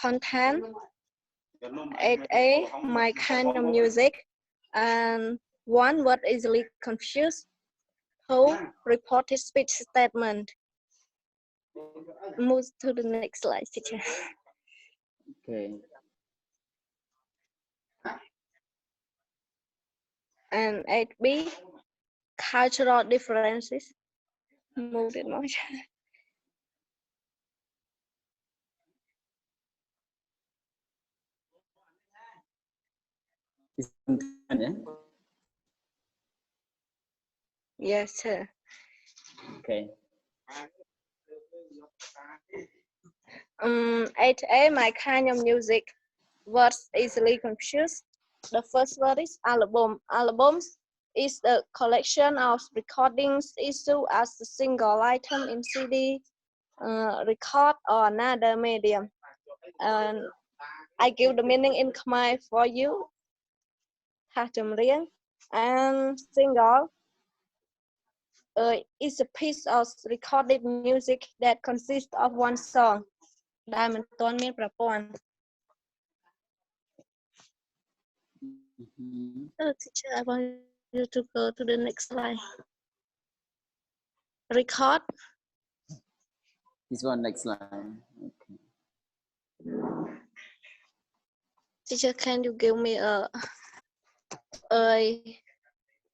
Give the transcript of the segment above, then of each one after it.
content. 8A, my kind of music. And 1, word easily confused. 2, reported speech statement. Move to the next slide, teacher. Okay. And 8B, cultural differences. Move it much. Yes, sir. Okay. 8A, my kind of music. Words easily confused. The first word is album. Albums is a collection of recordings issued as a single item in CD, record, or another medium. And I give the meaning in Khmer for you. And single is a piece of recorded music that consists of one song. Teacher, I want you to go to the next slide. Record. This one next line. Okay. Teacher, can you give me a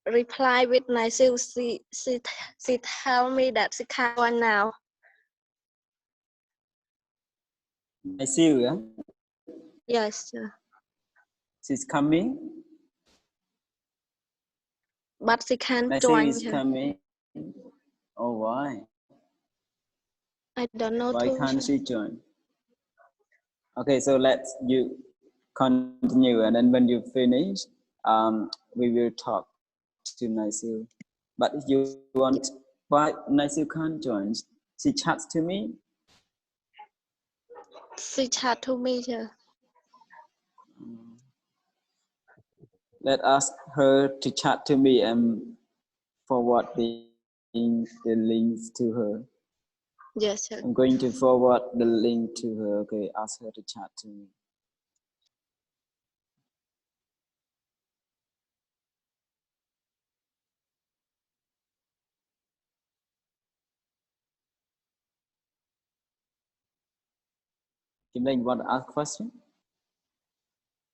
reply with nice? She tell me that she can't go now. Nice, yeah? Yes, sir. She's coming. But she can't Nice join is her. coming. Oh, why? I don't know. Why can't she join? Okay, so let's you continue, and then when you finish, we will talk to Nice. But if you want, why Nice can't join? She chats to me. She chat to me, sir. Let ask her to chat to me and forward the links to her. Yes, sir. I'm going to forward the link to her. Okay, ask her to chat to me. Kim Linh, you want to ask a question?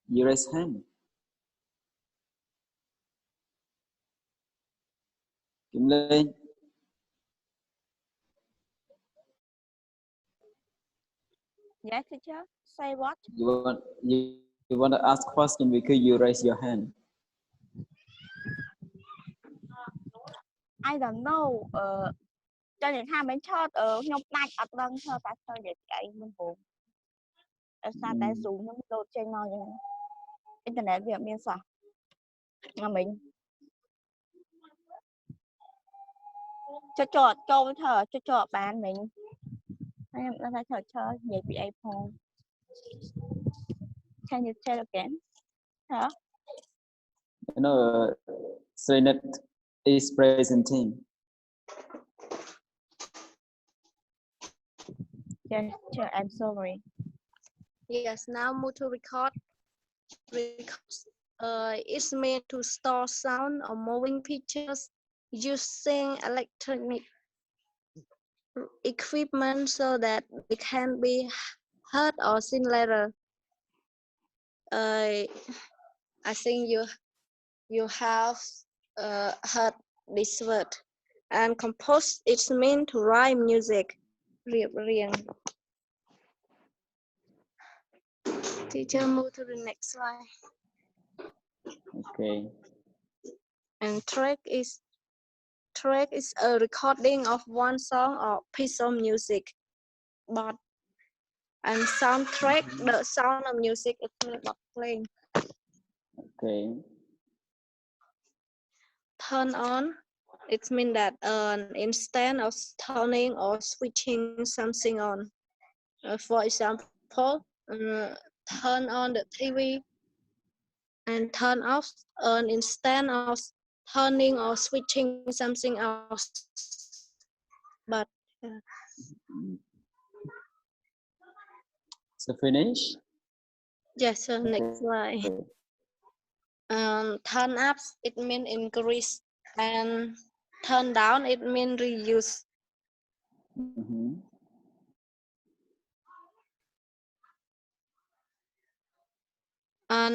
You raise hand. Kim Linh. Yes, teacher. Say what? You want to ask question because you raise your hand. I don't know. Cho những hai bên chót nhông đạch ở đằng cho ta chơi để cái mình hồn. Sao ta xuống những đồ trên nó như internet việc miên sao? Mà mình cho câu thở cho bạn mình. Em đã phải thở chơi về bị iPhone. Can you tell again? Hả? You know, Srinet is presenting. Yes, sure, I'm sorry. Yes, now move to record. It's meant to store sound or moving pictures using electronic equipment so that they can be heard or seen later. I think you have heard this word. And compose, it's meant to write music. Teacher, move to the next slide. Okay. And track is a recording of one song or piece of music. And soundtrack, the sound of music is not playing. Okay. Turn on, it means that instead of turning or switching something on. For example, turn on the TV and turn off instead of turning or switching something else. But So finish. Yes, so next slide. Turn up, it means increase, and turn down, it means reduce. Mm-hmm.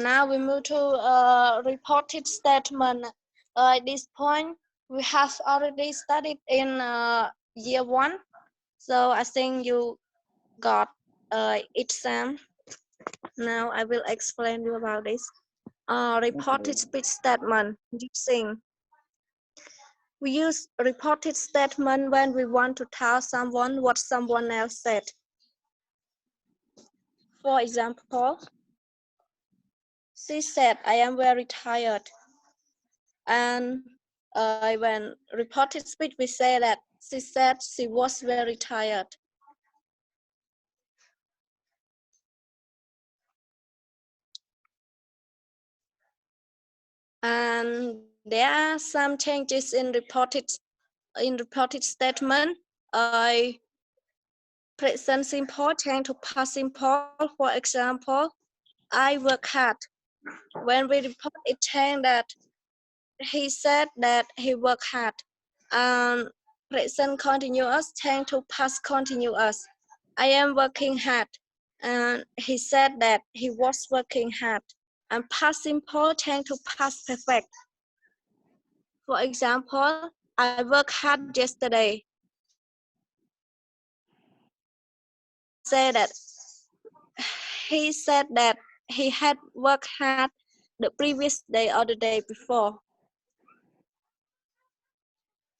Now we move to reported statement. At this point, we have already studied in year 1, so I think you got exam. Now I will explain you about this. Reported Okay. speech statement using. We use reported statement when we want to tell someone what someone else said. For example, she said, I am very tired. And when reported speech, we say that she said she was very tired. And there are some changes in reported statement. Present simple change to past simple. For example, I work hard. When we report it, change that he said that he worked hard. Present continuous change to past continuous. I am working hard. And he said that he was working hard. And past simple change to past perfect. For example, I worked hard yesterday. Say that he said that he had worked hard the previous day or the day before.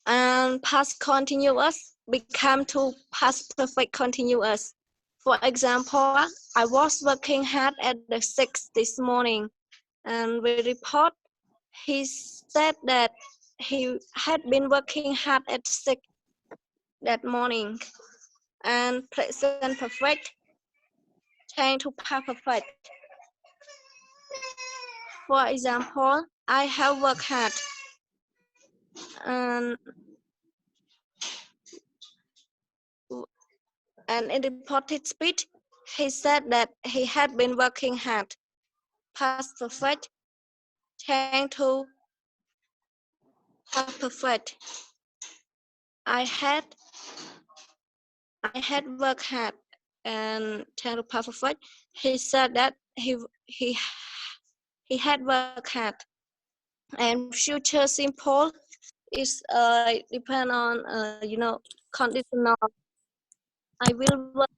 And past continuous become to past perfect continuous. For example, I was working hard at the 6 this morning, and we report he said that he had been working hard at 6 that morning. And present perfect change to past perfect. For example, I have worked hard. And in reported speech, he said that he had been working hard. Past perfect change to past perfect. I had worked hard, and change to past perfect. He said that he had worked hard. And future simple is depend on conditional. I will work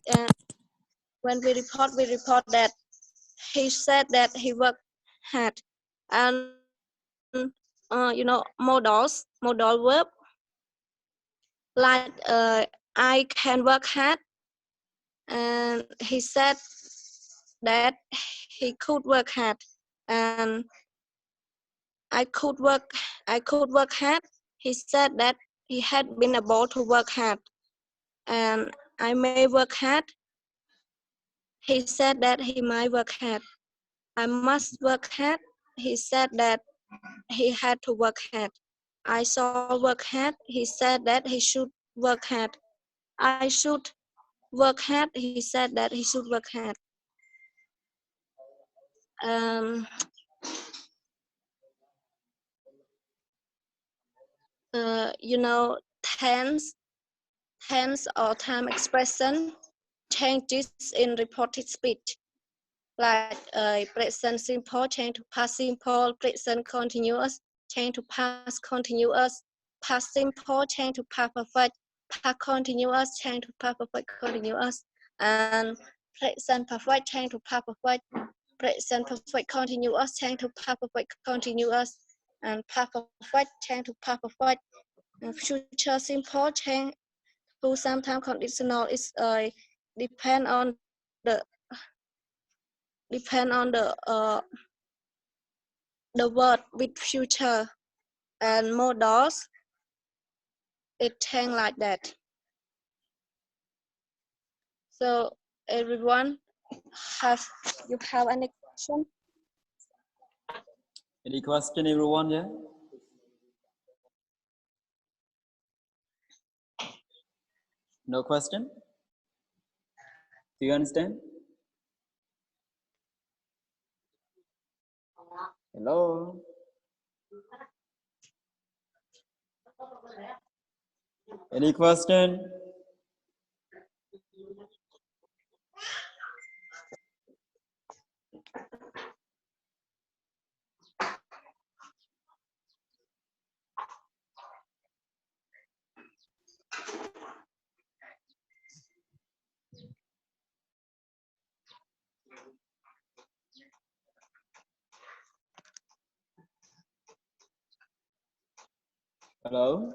hard. When we report that he said that he worked hard. And modal verb like I can work hard, and he said that he could work hard. And I could work hard. He said that he had been able to work hard. And I may work hard. He said that he might work hard. I must work hard. He said that he had to work hard. I saw work hard. He said that he should work hard. I should work hard. He said that he should work hard. Um, tense or time expression changes in reported speech, like present simple change to past simple, present continuous change to past continuous, past simple change to past perfect, past continuous change to past perfect continuous, and present perfect change to past perfect, present perfect continuous change to past perfect continuous, and past perfect change to past perfect. Future simple change to sometimes conditional is depend on the word with future, and modals it change like that. So everyone, you have any question? Any question, everyone? Yeah. No question? Do you understand? Hello. Any question? Hello.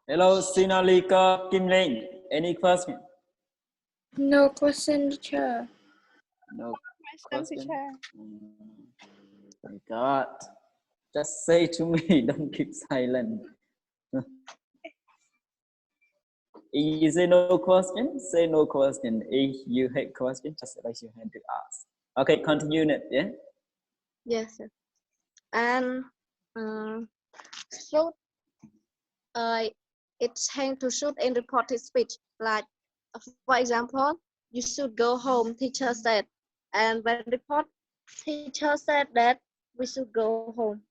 Hello, Sinalika Kim Ling. Any question? No question, teacher. No Question, question. teacher. My God. Just say to me, don't keep silent. If you say no question, say no question. If you hate question, just raise your hand to ask. Okay, continue it, yeah? Yes, sir. And shoot, it changed to shoot in reported speech. Like, for example, you should go home, teacher said. And when report, teacher said that we should go home.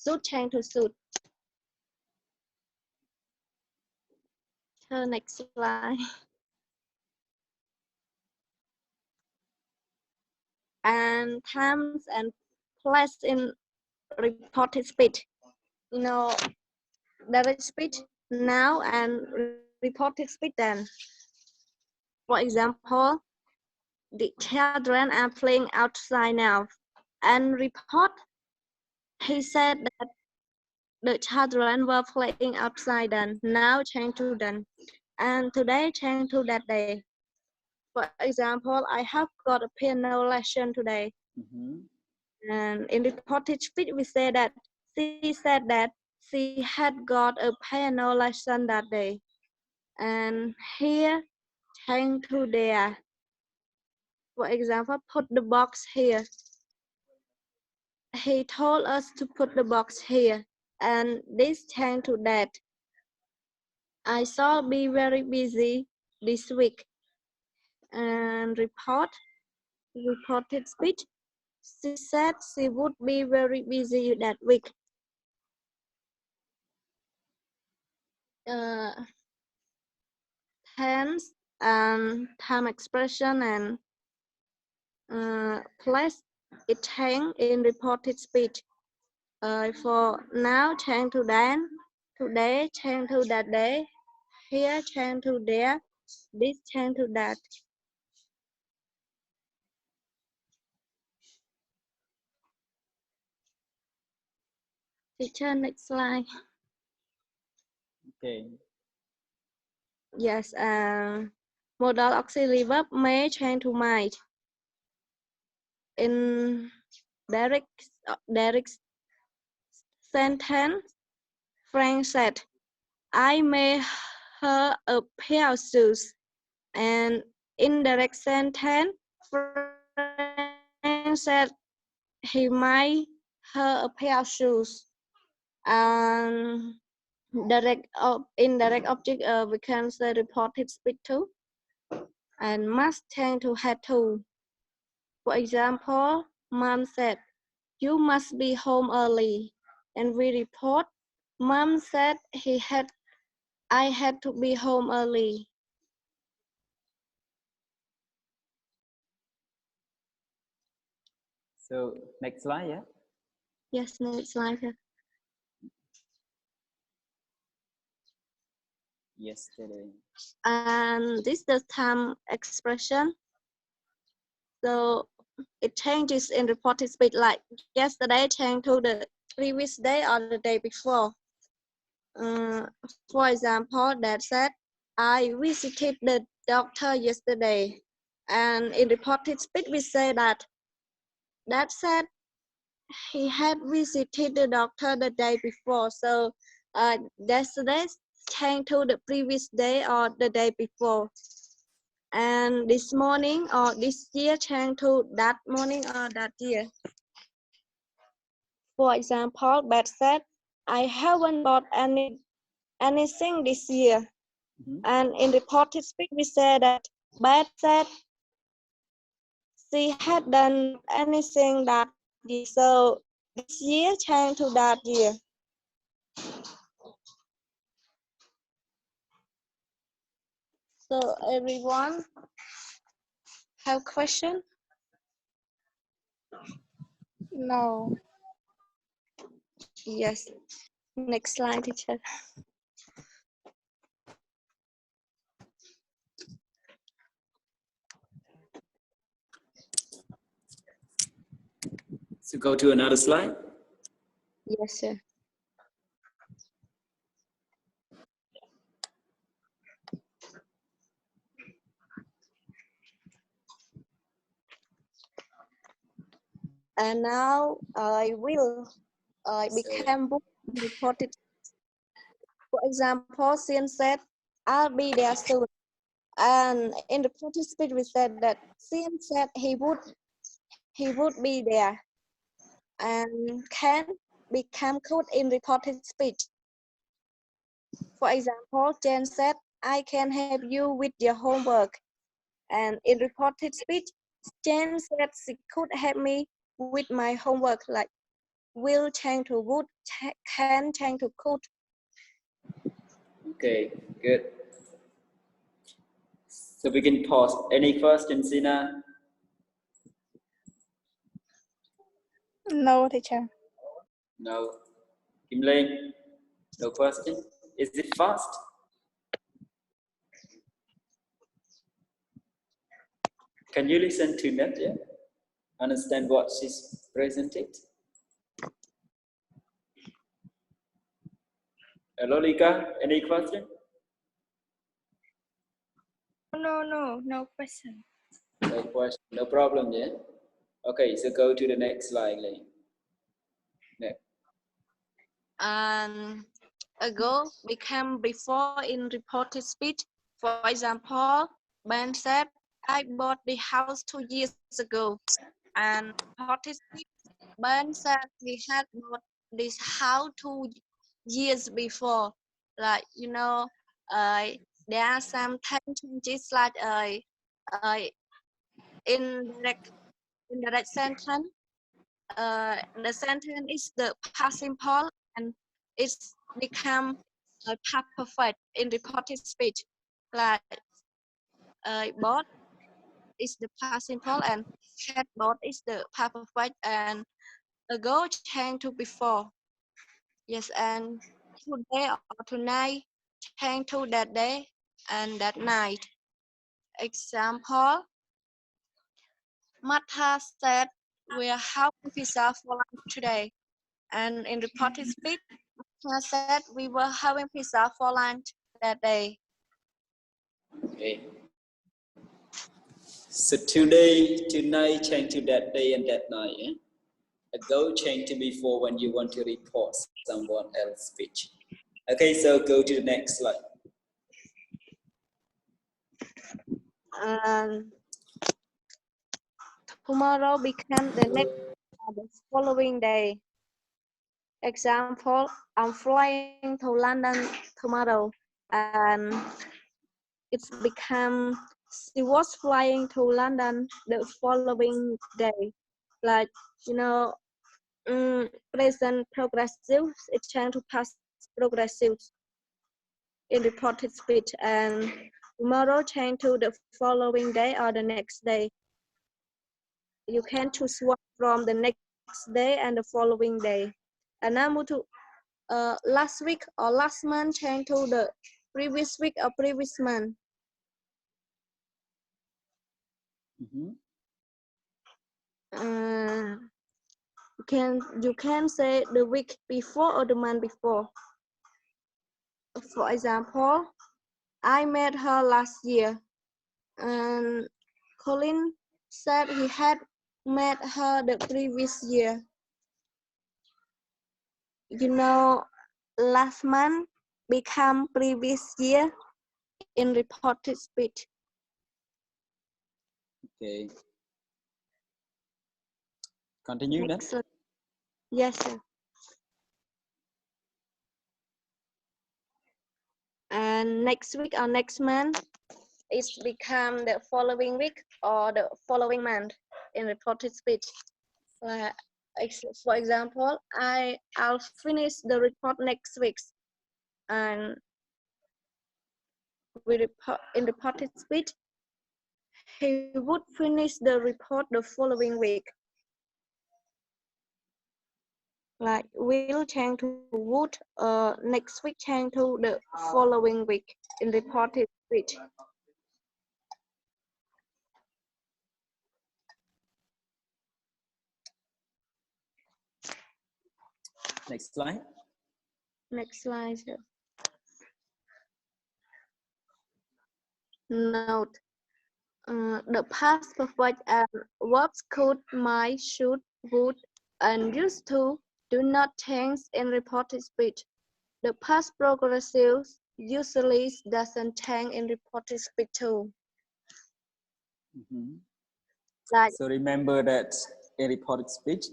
Should change to should. Next slide. And times and place in reported speech. You know, direct speech now and reported speech then. For example, the children are playing outside now. And report, he said that the children were playing outside then. Now change to then. And today change to that day. For example, I have got a piano lesson today. And in reported speech, we say that she said that she had got a piano lesson that day. And here, change to there. For example, put the box here. He told us to put the box here. And this change to that. I shall be very busy this week. And reported speech. She said she would be very busy that week. Tense and time expression and place it change in reported speech. For now, change to then. Today, change to that day. Here, change to there. This, change to that. Teacher, next slide. Okay. Yes, modal auxiliary verb may change to might. In direct sentence, Frank said, I made her a pair of shoes. And indirect sentence, Frank said he made her a pair of shoes. And indirect object, we can say reported speech too. And must change to had to. For example, Mom said, you must be home early. And we report, Mom said I had to be home early. So next slide, yeah? Yes, next slide. Yesterday. And this is the time expression. So it changes in reported speech, like yesterday changed to the previous day or the day before. For example, that said, I visited the doctor yesterday. And in reported speech, we say that said he had visited the doctor the day before. So yesterday changed to the previous day or the day before. And this morning or this year changed to that morning or that year. For example, Beth said, I haven't bought anything this year. And in reported speech, we say that Beth said she had done anything that year. So this year changed to that year. So everyone have question? No. Yes. Next slide, teacher. So go to another slide. Yes, sir. And now I will become book reported. For example, Sian said, I'll be there soon. And in the reported speech, we said that Sian said he would be there. And can become code in reported speech. For example, Jen said, I can help you with your homework. And in reported speech, Jen said she could help me with my homework, like will change to would, can change to could. Okay, good. So we can pause. Any questions, Sina? No, teacher. No. Kim Ling? No question? Is it fast? Can you listen to Nadia? Understand what she's presented? Hello, Lika. Any question? No question. No question. No problem, yeah? Okay, so go to the next slide, Ling. Next. And ago become before in reported speech. For example, Ben said, I bought the house 2 years ago. And reported speech, Ben said he had bought this house 2 years before. Like, there are some changes like uh, in direct sentence. The sentence is the past simple and it's become past perfect in reported speech. Like bought is the past simple and had bought is the past perfect and ago change to before. Yes, and today or tonight change to that day and that night. Example, Martha said we're having pizza for lunch today. And in reported speech, I said we were having pizza for lunch that day. Okay. So today, tonight, change to that day and that night. Eh? Ago change to before when you want to report someone else's speech. Okay, so go to the next slide. And tomorrow became the next the following day. Example, I'm flying to London tomorrow. And it's become she was flying to London the following day. Like, present progressive, it changed to past progressive in reported speech, and tomorrow change to the following day or the next day. You can choose one from the next day and the following day. And now move to last week or last month change to the previous week or previous month. You can say the week before or the month before. For example, I met her last year, and Colin said he had met her the previous year. Last month become previous year in reported speech. Okay. Continue then. Yes, sir. And and next week or next month it's become the following week or the following month in reported speech. For example, I'll finish the report next week, and we report in reported speech he would finish the report the following week. Like will change to would next week change to the following week in reported speech. Next slide. Next slide. Note the past perfect and verbs could, might, should, would, and used to do not change in reported speech. The past progressive usually doesn't change in reported speech too. Mhm. Like So remember that in reported speech,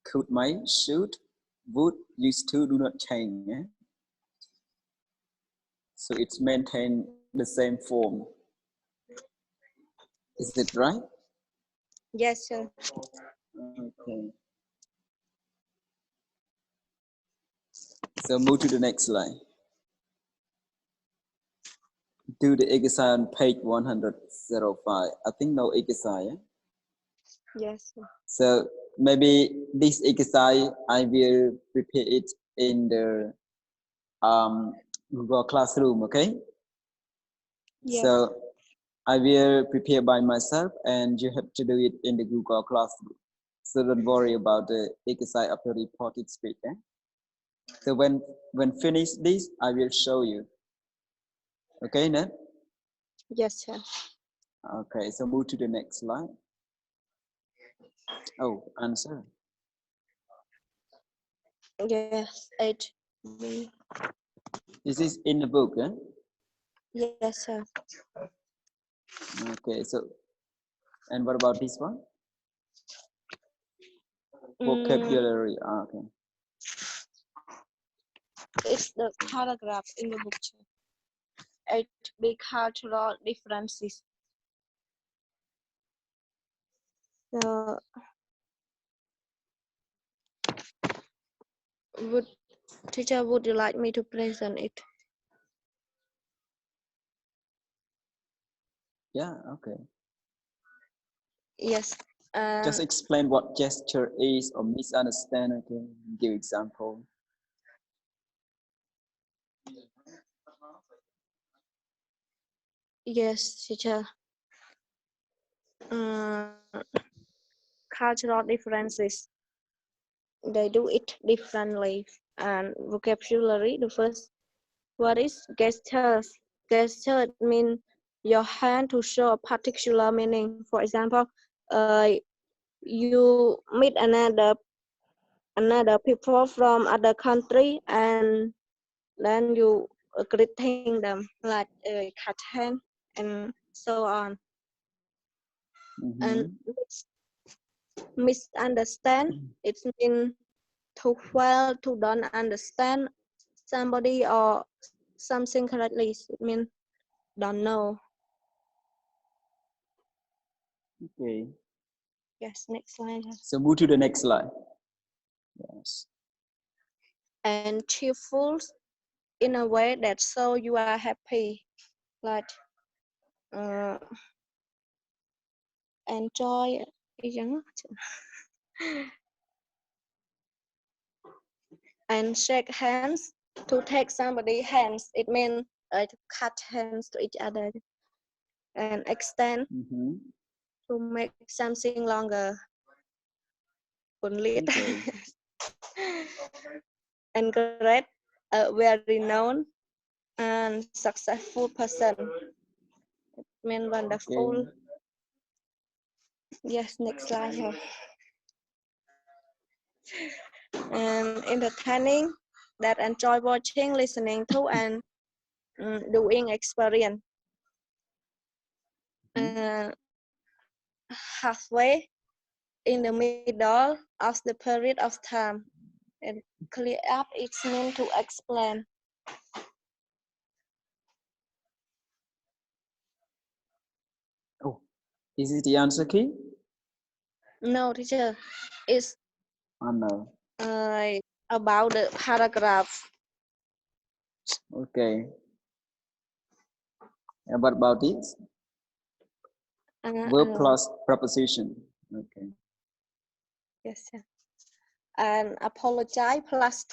could, might, should, would, used to do not change. Yeah? So it's maintained the same form. Is it right? yes, sir. Okay. So move to the next slide. Do the exercise on page 105. I think no exercise. Yeah? Yes, sir. So maybe this exercise I will prepare it in the Google Classroom. Okay. Yes. So I will prepare by myself, and you have to do it in the Google Classroom. So don't worry about the exercise of the reported speech. Eh? So when finish this, I will show you. Okay, Ned? Yes, sir. Okay, so move to the next slide. Oh, answer. Yes, 8B. This is in the book, eh? Yes, sir. Okay, so, and what about this one? Vocabulary. Okay. It's the paragraph in the book. 8B cultural differences. So, teacher, would you like me to present it? Yeah, okay. Yes. Just explain what gesture is or misunderstand. Okay, give example. Yes, teacher. Cultural differences. They do it differently. And vocabulary, the first word is gestures. Gesture means your hand to show a particular meaning. For example, you meet another people from other country, and then you greeting them like cut hand and so on. And misunderstand, it means to fail to don't understand somebody or something correctly. It means don't know. Okay. Yes, next slide. So move to the next slide. Yes. And cheerful in a way that so you are happy, like enjoy. And shake hands, to take somebody's hands, it means to cut hands to each other. And extend, to make something longer. Okay. And great, a very known and successful person. It means wonderful. Okay. Yes, next slide here. And entertaining, that enjoy watching, listening to, and doing experience. Halfway, in the middle of the period of time. And clear up, it's meant to explain. Is it the answer key? No, teacher. It's Oh no. about the paragraph. Okay. And what about it? Verb plus preposition. Okay. Yes, yeah. And apologize plus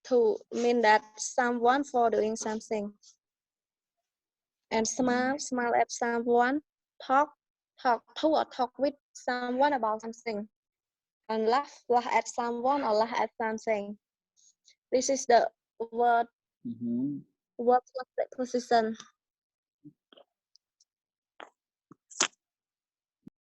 to mean that someone for doing something. And smile at someone, talk to or talk with someone about something. And laugh at someone or laugh at something. This is the word Mm-hmm. word plus preposition.